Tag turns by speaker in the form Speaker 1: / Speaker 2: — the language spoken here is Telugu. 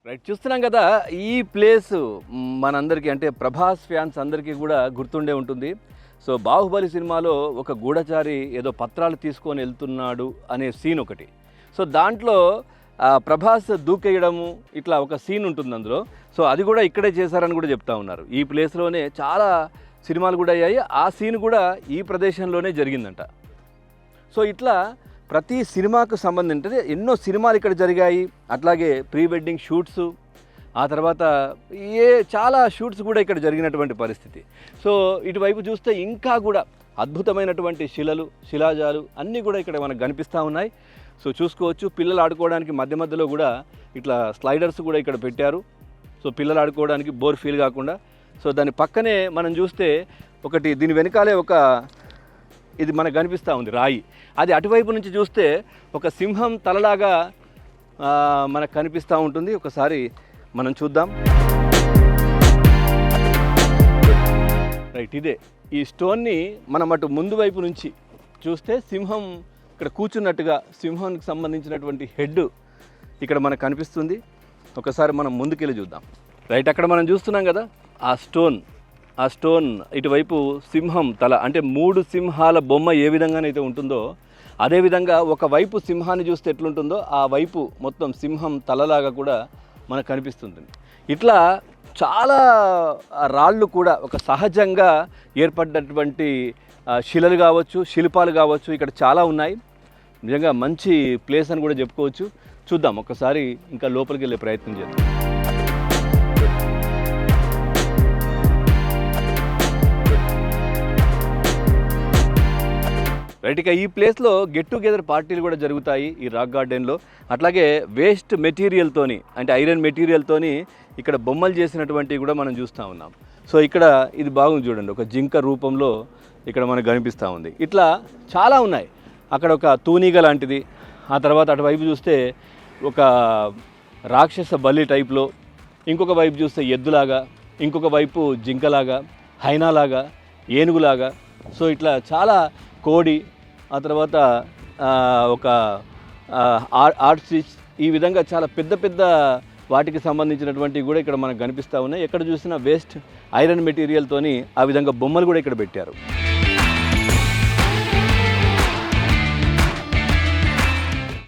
Speaker 1: రైట్, చూస్తున్నాం కదా. ఈ ప్లేస్ మనందరికీ అంటే ప్రభాస్ ఫ్యాన్స్ అందరికీ కూడా గుర్తుండే ఉంటుంది. సో బాహుబలి సినిమాలో ఒక గూఢచారి ఏదో పత్రాలు తీసుకొని వెళ్తున్నాడు అనే సీన్ ఒకటి. సో దాంట్లో ప్రభాస్ దూకేయడము ఇట్లా ఒక సీన్ ఉంటుంది అందులో. సో అది కూడా ఇక్కడే చేశారని కూడా చెప్తా ఉన్నారు. ఈ ప్లేస్లోనే చాలా సినిమాలు కూడా అయ్యాయి. ఆ సీన్ కూడా ఈ ప్రదేశంలోనే జరిగిందంట. సో ఇట్లా ప్రతి సినిమాకు సంబంధించి ఎన్నో సినిమాలు ఇక్కడ జరిగాయి. అట్లాగే ప్రీ వెడ్డింగ్ షూట్స్, ఆ తర్వాత చాలా షూట్స్ కూడా ఇక్కడ జరిగినటువంటి పరిస్థితి. సో ఇటువైపు చూస్తే ఇంకా కూడా అద్భుతమైనటువంటి శిలాజాలు అన్నీ కూడా ఇక్కడ మనకు కనిపిస్తూ ఉన్నాయి. సో చూసుకోవచ్చు, పిల్లలు ఆడుకోవడానికి మధ్య మధ్యలో కూడా ఇట్లా స్లైడర్స్ కూడా ఇక్కడ పెట్టారు. సో పిల్లలు ఆడుకోవడానికి బోర్ ఫీల్ కాకుండా. సో దాని పక్కనే మనం చూస్తే ఒకటి, దీని వెనకాలే ఒక ఇది మనకు కనిపిస్తూ ఉంది రాయి. అది అటువైపు నుంచి చూస్తే ఒక సింహం తలలాగా మనకు కనిపిస్తూ ఉంటుంది. ఒకసారి మనం చూద్దాం. రైట్, ఇదే ఈ స్టోన్ని మనం అటు ముందు వైపు నుంచి చూస్తే సింహం ఇక్కడ కూర్చున్నట్టుగా, సింహానికి సంబంధించినటువంటి హెడ్ ఇక్కడ మనకు కనిపిస్తుంది. ఒకసారి మనం ముందుకెళ్ళి చూద్దాం. రైట్, అక్కడ మనం చూస్తున్నాం కదా ఆ స్టోన్ ఇటువైపు సింహం తల, అంటే 3 సింహాల బొమ్మ ఏ విధంగానైతే ఉంటుందో అదేవిధంగా ఒకవైపు సింహాన్ని చూస్తే ఎట్లుంటుందో ఆ వైపు మొత్తం సింహం తలలాగా కూడా మనకు కనిపిస్తుంది. ఇట్లా చాలా రాళ్ళు కూడా ఒక సహజంగా ఏర్పడినటువంటి శిలలు కావచ్చు, శిల్పాలు కావచ్చు, ఇక్కడ చాలా ఉన్నాయి. నిజంగా మంచి ప్లేస్ అని కూడా చెప్పుకోవచ్చు. చూద్దాం, ఒకసారి ఇంకా లోపలికి వెళ్ళే ప్రయత్నం చేద్దాం. రైట్, ఇక ఈ ప్లేస్లో గెట్ టుగెదర్ పార్టీలు కూడా జరుగుతాయి ఈ రాక్ గార్డెన్లో. అట్లాగే వేస్ట్ మెటీరియల్తోని, అంటే ఐరన్ మెటీరియల్తోని ఇక్కడ బొమ్మలు చేసినటువంటివి కూడా మనం చూస్తూ ఉన్నాం. సో ఇక్కడ ఇది బాగుంది చూడండి, ఒక జింక రూపంలో ఇక్కడ మనకు కనిపిస్తూ ఉంది. ఇట్లా చాలా ఉన్నాయి. అక్కడ ఒక తూనీగ లాంటిది, ఆ తర్వాత అటువైపు చూస్తే ఒక రాక్షస బలి టైప్లో, ఇంకొక వైపు చూస్తే ఎద్దులాగా, ఇంకొక వైపు జింకలాగా, హైనాలాగా, ఏనుగులాగా. సో ఇట్లా చాలా కోడి, ఆ తర్వాత ఒక ఆర్ట్సిస్, ఈ విధంగా చాలా పెద్ద పెద్ద వాటికి సంబంధించినటువంటివి కూడా ఇక్కడ మనకు కనిపిస్తూ ఉన్నాయి. ఎక్కడ చూసినా వేస్ట్ ఐరన్ మెటీరియల్తోని ఆ విధంగా బొమ్మలు కూడా ఇక్కడ పెట్టారు.